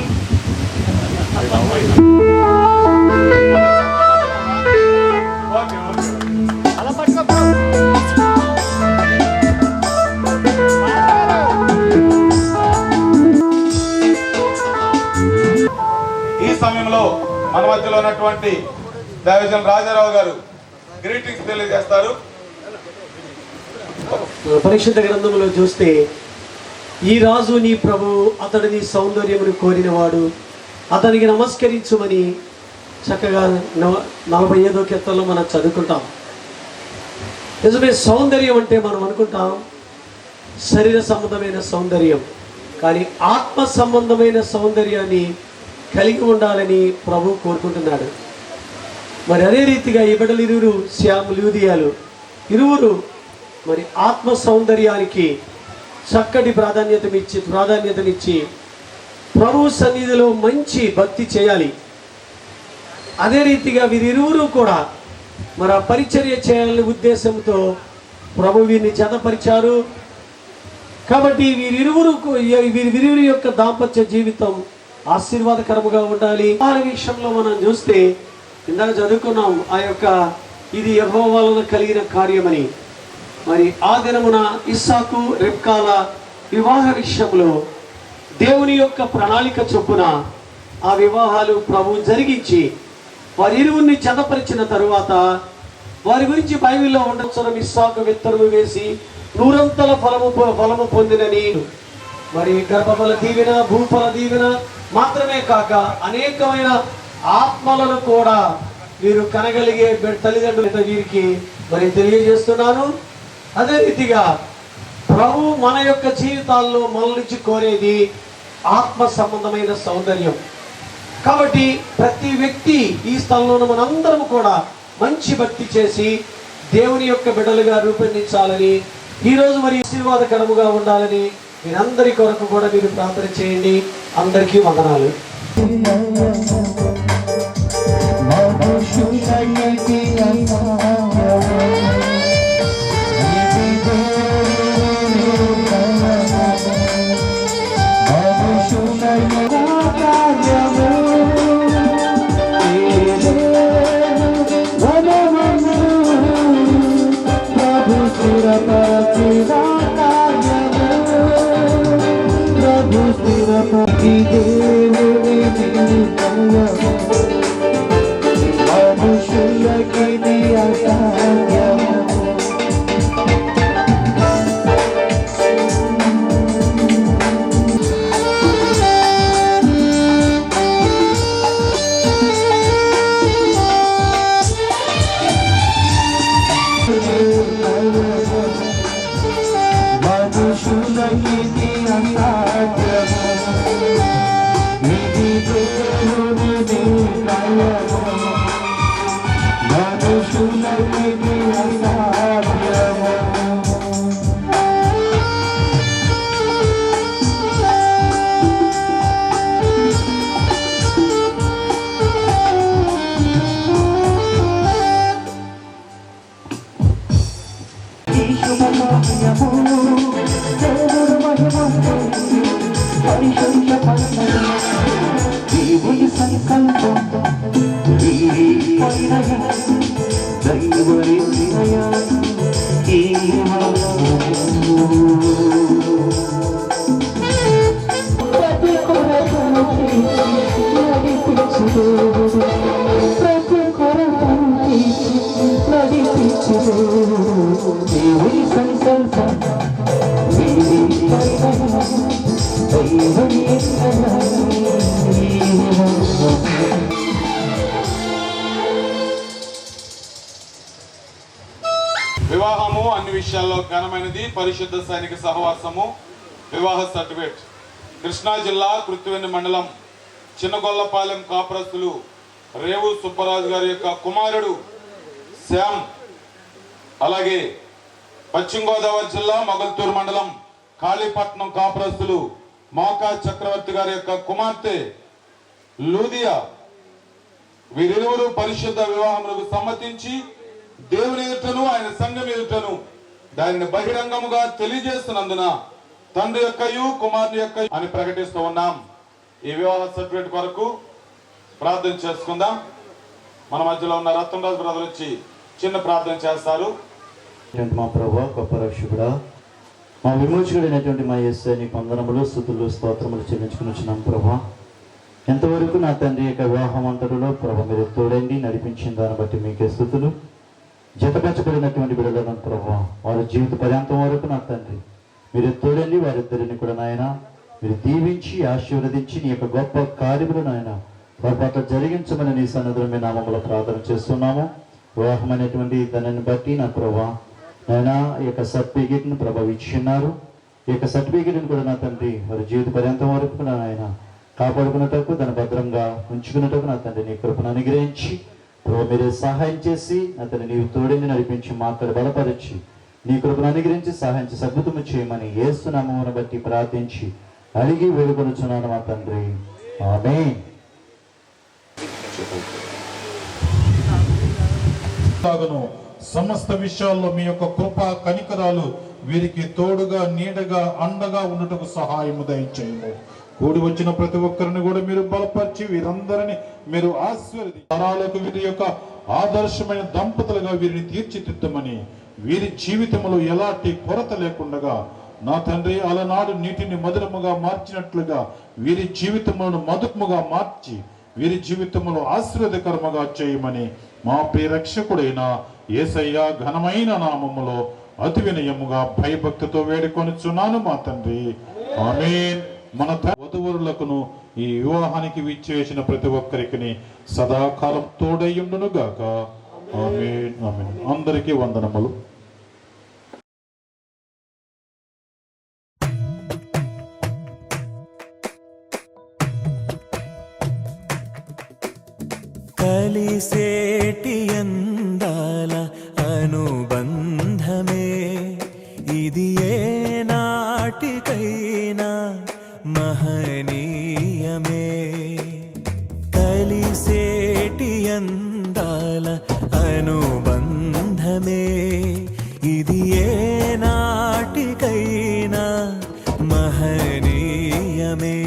ఓకే అలా పట్టుకో. ఈ సమయంలో మన మధ్యలో ఉన్నటువంటి దైవజన రాజారావు గారు గ్రీటింగ్స్ తెలియజేస్తారు. పరిశుద్ధ గ్రంథంలో చూస్తే, ఈ రాజు నీ ప్రభు, అతడు నీ సౌందర్యమును కోరినవాడు, అతనికి నమస్కరించుమని చక్కగా 45వ కీర్తనలో మనం చదువుకుంటాం. నిజమే, సౌందర్యం అంటే మనం అనుకుంటాం శరీర సంబంధమైన సౌందర్యం, కానీ ఆత్మ సంబంధమైన సౌందర్యాన్ని కలిగి ఉండాలని ప్రభు కోరుకుంటున్నాడు. మరి అదే రీతిగా ఈ బిడ్డలు ఇరువురు, శ్యామ్, లూదియాలు ఇరువురు మరి ఆత్మ సౌందర్యానికి చక్కటి ప్రాధాన్యతనిచ్చి ప్రభు సన్నిధిలో మంచి భక్తి చేయాలి. అదే రీతిగా వీరిరువురు కూడా మరి ఆ పరిచర్య చేయాలనే ఉద్దేశంతో ప్రభు వీరిని జతపరిచారు. కాబట్టి వీరిరువురి యొక్క దాంపత్య జీవితం ఆశీర్వాదకరముగా ఉండాలి. ఆ విషయంలో మనం చూస్తే, ఇందాక చదువుకున్నాం ఆ యొక్క ఇది యెహోవా వలన కలిగిన కార్యమని. మరి ఆ దినమున ఇస్సాకు, రెబ్కాల వివాహ విషయంలో దేవుని యొక్క ప్రణాళిక చొప్పున ఆ వివాహాలు ప్రభు జరిగించి వారి ఇరువురిని జతపరిచిన తరువాత వారి గురించి బైబిల్లో ఉండవచ్చున ఇస్సాకు విత్తనము వేసి 100 ఫలము పొందినని. మరి గర్భఫల దీవెన, భూఫల దీవెన మాత్రమే కాక అనేకమైన ఆత్మలను కూడా వీరు కనగలిగే తల్లిదండ్రులు వీరికి మరి తెలియజేస్తున్నాను. అదే రీతిగా ప్రభు మన యొక్క జీవితాల్లో మన నుంచి కోరేది ఆత్మ సంబంధమైన సౌందర్యం. కాబట్టి ప్రతి వ్యక్తి ఈ స్థలంలో మనందరం కూడా మంచి భక్తి చేసి దేవుని యొక్క బిడ్డలుగా రూపొందించాలని, ఈరోజు మరి ఆశీర్వాదకరముగా ఉండాలని మీరందరి కొరకు కూడా మీరు ప్రార్థన చేయండి. అందరికీ వందనాలు. దేవుని దేవుని సంకల్పం దైవ నిర్ణయం ఈ ప్రతి కొరతకి నడిపించు ప్రతి కొరతకి నడిపించు దేవుని సంకల్పం దైవ వివాహము అన్ని విషయాల్లో ఘనమైనది. పరిశుద్ధ సైనిక సహవాసము వివాహ సర్టిఫికేట్. కృష్ణా జిల్లా కృత్తివెన్ని మండలం చిన్నగొల్లపాలెం కాపురస్తులు రేవు సుబ్బరాజు గారి యొక్క కుమారుడు శ్యామ్, అలాగే పశ్చిమ గోదావరి జిల్లా మొగల్తూరు మండలం కాళీపట్నం కాపురస్తులు మోకా చక్రవర్తి గారి యొక్క కుమార్తె లూదియా, వీరిరువురు పరిశుద్ధ వివాహములకు సమ్మతించి దేవుని ఎదుటను ఆయన సంఘం ఎదుటను దానిని బహిరంగముగా తెలియజేస్తున్నందున తండ్రి యొక్కయు కుమారుని యొక్క అని ప్రకటిస్తూ ఉన్నాం. ఈ వివాహ సర్టిఫికేట్ కొరకు ప్రార్థన చేసుకుందాం. మన మధ్యలో ఉన్న రత్నరాజు బ్రదర్ వచ్చి చిన్న ప్రార్థన చేస్తారు. మా ప్రభు గొప్ప రక్షకుడా, మా విమోచకుడైనటువంటి మా యేసయ్య నీకు వందనములు స్తుతులు స్తోత్రములు చెల్లించుకుని వచ్చినాం ప్రభా. ఎంతవరకు నా తండ్రి యొక్క వివాహం అంతటిలో ప్రభు మీరు తోడండి నడిపించిన దాన్ని బట్టి మీకే స్తుతులు. జతపరచబడినటువంటి బిడ్డలను ప్రభు వారి జీవిత పర్యాంతం వరకు నా తండ్రి మీరు తోడండి. వారిద్దరిని కూడా నాయన మీరు దీవించి ఆశీర్వదించి నీ యొక్క గొప్ప కార్యములు నాయన వారి పట్ల జరిగించమని నీ సన్నిధిలో మీ నామములో ప్రార్థన చేస్తున్నాము. వివాహం అనేటువంటి దానిని బట్టి నా ప్రభా నాయన ఈ యొక్క సర్టిఫికేట్ను ప్రభావ ఇచ్చిన్నారు. ఈ యొక్క సర్టిఫికేట్ని కూడా నా తండ్రి వారి జీవిత పర్యంతం వరకు నాయన కాపాడుకున్నటకు దాన్ని భద్రంగా ఉంచుకున్నటకు నా తండ్రి నీ కృపను అనుగ్రహించి ప్రభు మీరే సహాయం చేసి అతన్ని నీవు తోడింది నడిపించి మాట్లాడి బలపరిచి నీ కృపను అనుగ్రహించి సహాయించి సద్భుతము చేయమని యేసు నామమును బట్టి ప్రార్థించి అడిగి వేడుకొనుచున్నాను మా తండ్రి, ఆమేన్. సమస్త విషయాల్లో మీ యొక్క కృప కనికరాలు వీరికి తోడుగా నీడగా అండగా ఉన్నట్టుకు సహాయము దయచేయము. కూడి వచ్చిన ప్రతి ఒక్కరిని కూడా మీరు బలపరిచి వీరందరినీ మీరు ఆశీర్వదించి తరాలకు వీరి యొక్క ఆదర్శమైన దంపతులుగా వీరిని తీర్చిదిద్దమని, వీరి జీవితంలో ఎలాంటి కొరత లేకుండా నా తండ్రి అలనాడు నీటిని మధురముగా మార్చినట్లుగా వీరి జీవితములను మధురముగా మార్చి వీరి జీవితంలో ఆశీర్వాదకరముగా చేయమని మా ప్రియ రక్షకుడైన యేసయ్య ఘనమైన నామములో అతి వినయముగా భయభక్తితో వేడుకొనుచున్నాను మా తండ్రి, ఆమేన్. మన వధువరులకును ఈ వివాహానికి విచ్చేసిన ప్రతి ఒక్కరికి సదాకాలం తోడయ్యుండును గాక, ఆమేన్, ఆమేన్. అందరికీ వందనములు. కలిసేటి అందాల అనుబంధమే ఇది ఏ నాటికైనా మహనీయమే. కలిసేటి అందాల అనుబంధమే ఇది ఏ నాటికైనా మహనీయమే.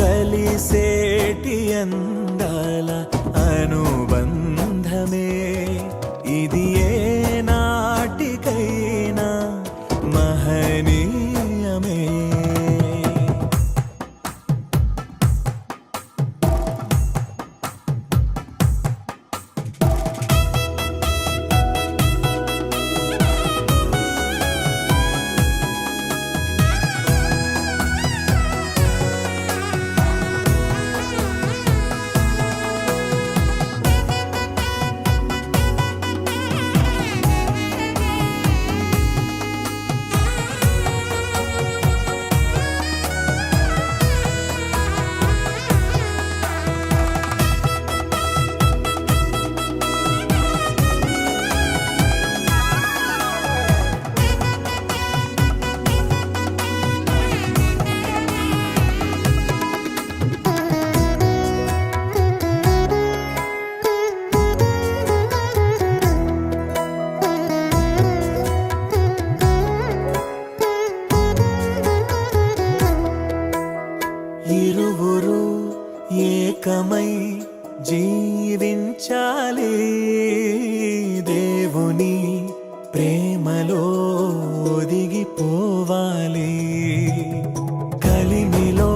కలిసేటి అందాల అనుబంధమే ఇది ఏ నాటికైనా మహనీయమే. కలలో ఒదిగిపోవాలి. కలిమిలో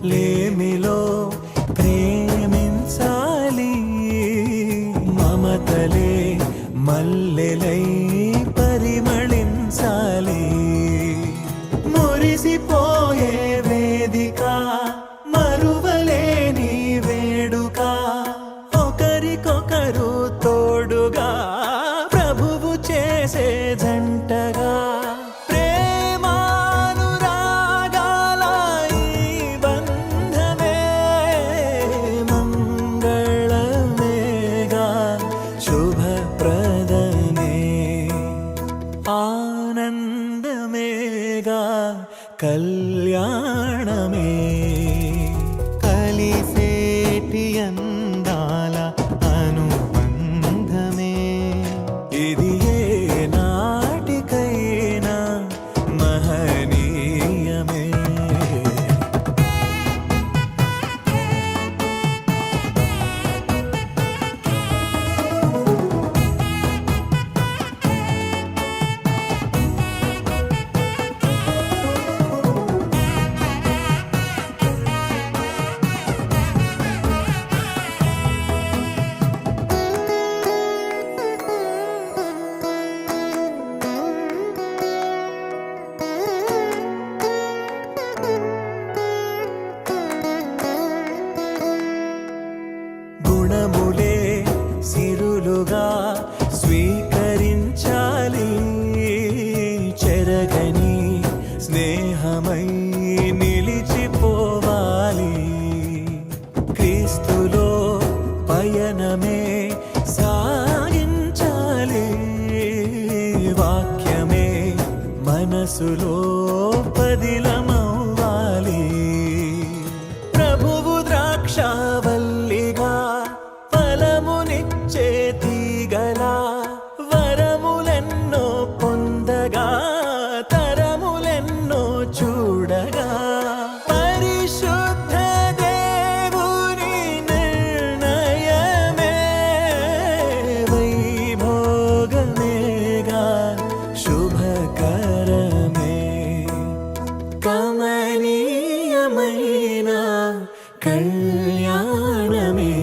లేమిలో ప్రేమించాలి. మమతలే మల్లెలై పరిమళించాలి. మురిసిపోయే వేదిక మరువలేని వేడుక ఒకరికొకరు తోడుగా ప్రభువు చేసే జంటగా ప్రేమానురాగాల ఈ బంధమే మంగళమేగా శుభప్రదమే ఆనందమేగా కళ్యాణమే. కలిసేటి అందాల అనుబంధమే ఇది ఏ నాటికైనా మహనీయమే. గుణములే సిరులుగా స్వీకరించాలి. చెరగని స్నేహమై నిలిచిపోవాలి. క్రీస్తులో పయనమే సాగించాలి. వాక్యమే మనసులో పదిలమవ్వాలి. ప్రభువు ద్రాక్షావల్లిగా ఫలమునిచ్చే తీగలా వరములెన్నో పొందగా తరములెన్నో చూడగా పరిశుద్ధ దేవుని నిర్ణయమే వైభోగమేగా శుభకరమే. కమనీయమైన కళ్యాణమే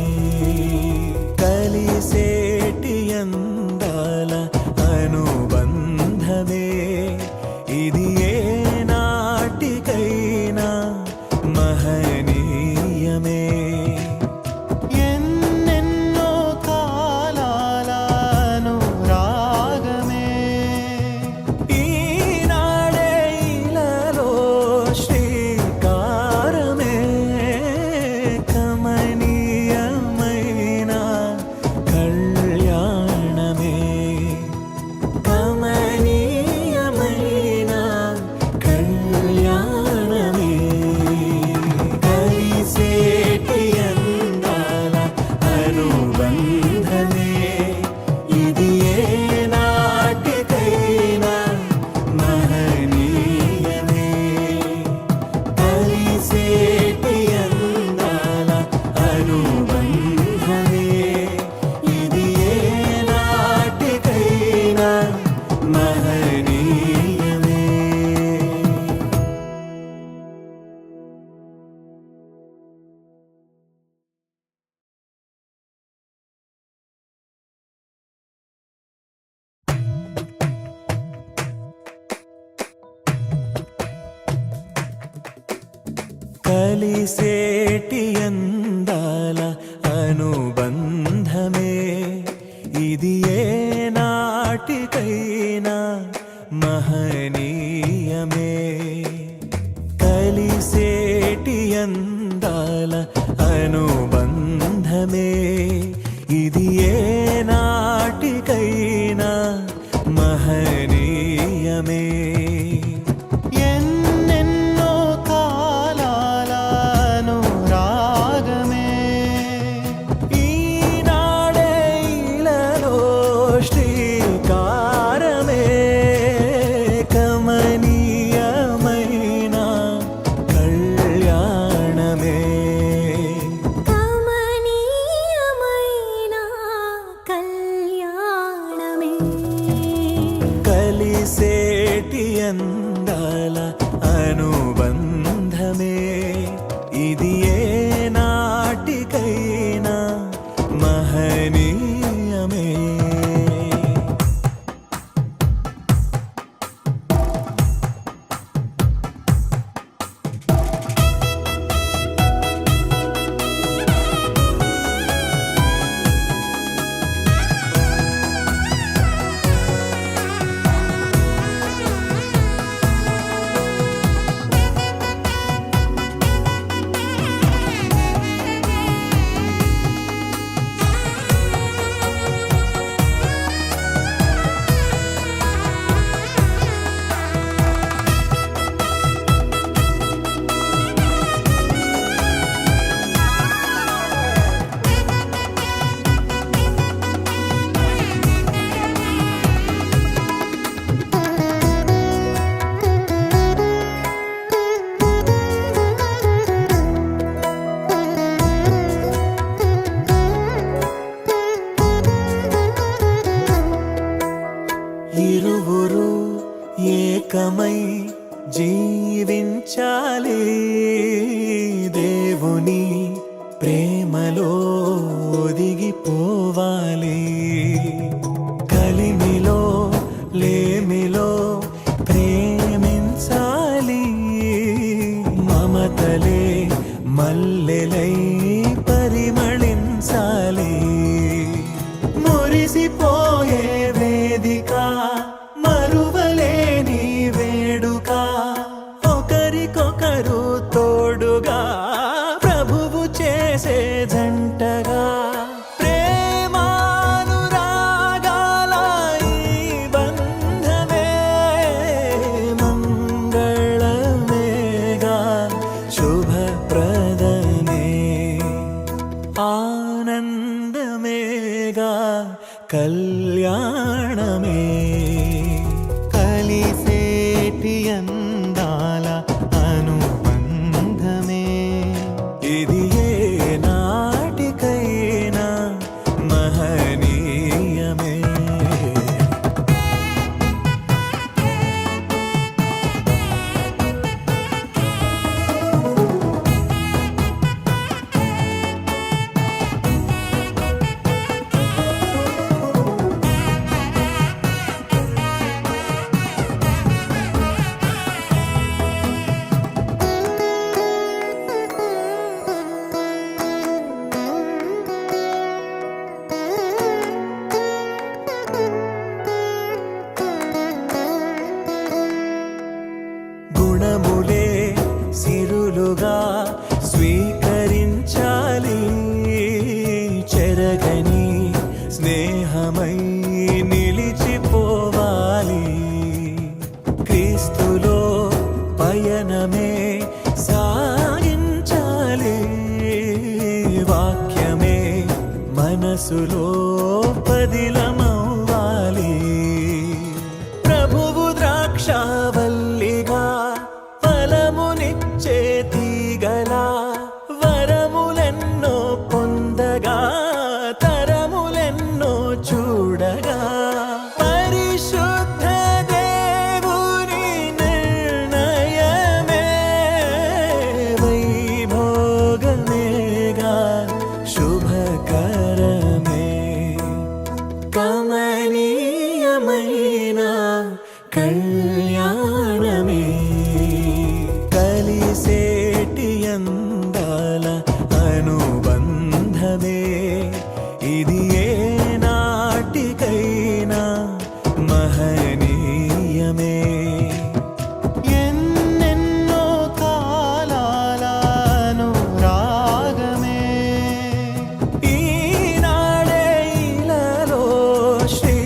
కలిసేటి అందాల అనుబంధమే ఇది ఏ నాటికైనా మహనీయమే. ఎన్నెన్నో కాలాల అనురాగమే ఈనాడే ఇలలో శ్రీకారమే. కమనీయమైన కళ్యాణమే కమనీయమైన కళ్యాణమే కలిసేటి అందాల అనుబంధమే ఇది ఏ నాటికైనా మహనీయమే. కలిసేటి అందాల అనుబంధమే ఇది ఏ నాటికైనా మహనీయమే. కలిసేటి అందాల అనుబంధమే ఇది ఏ నాటికైనా మహనీయమే. కలిసేటి అందాల అనుబంధమే ఇది ఏ నాటికైనా మహనీయమే. ఎన్నెన్నో కాలాల అనురాగమే ఈనాడే ఇలలో శ్రీకారమే. కమనీయమైన కళ్యాణమే కమనీయమైన కళ్యాణమే. అందాల అనుబంధమే ఇది ఏ నాటికైనా మహనీయమే. ఇరువురు ఏకమై జీవించాలి, దేవుని ప్రేమలో ఒదిగిపోవాలి. కలిమిలో లేమిలో ప్రేమించాలి, మమతలే మల్లెలై పరిమళించాలి. మురిసిపోయే వేదిక మరువలేని వేడుక, ఒకరికొకరు తోడుగా ప్రభువు చేసే జంటగా ప్రేమానురాగాల ఈ బంధమే మంగళమేగా శుభప్రదమే ఆనందమేగా కళ్యాణమే. కలిసేటి అందాల అనుబంధమే ఇది ఏ నాటికైనా మహనీయమే. గుణములే సిరులుగా స్వీకరించాలి, చెరగని స్నేహమై నిలిచిపోవాలి. క్రీస్తులో పయనమే సాగించాలి, వాక్యమే మనసులో పదిలమవ్వాలి. ప్రభువు ద్రాక్షావల్లిగా ఫలమునిచ్చే తీగలా వరములెన్నో పొందగా తరములెన్నో చూడగా పరిశుద్ధ దేవుని నిర్ణయమే వైభోగమేగా శుభకరమే. కమనీయమైన కళ్యాణమే కలిసేటి అందాల అనుబంధమే ఇది ఏ నాటికైనా మహనీయమే. ఎన్నెన్నో కాలాల అనురాగమే ఈనాడే ఇలలో శ్రీ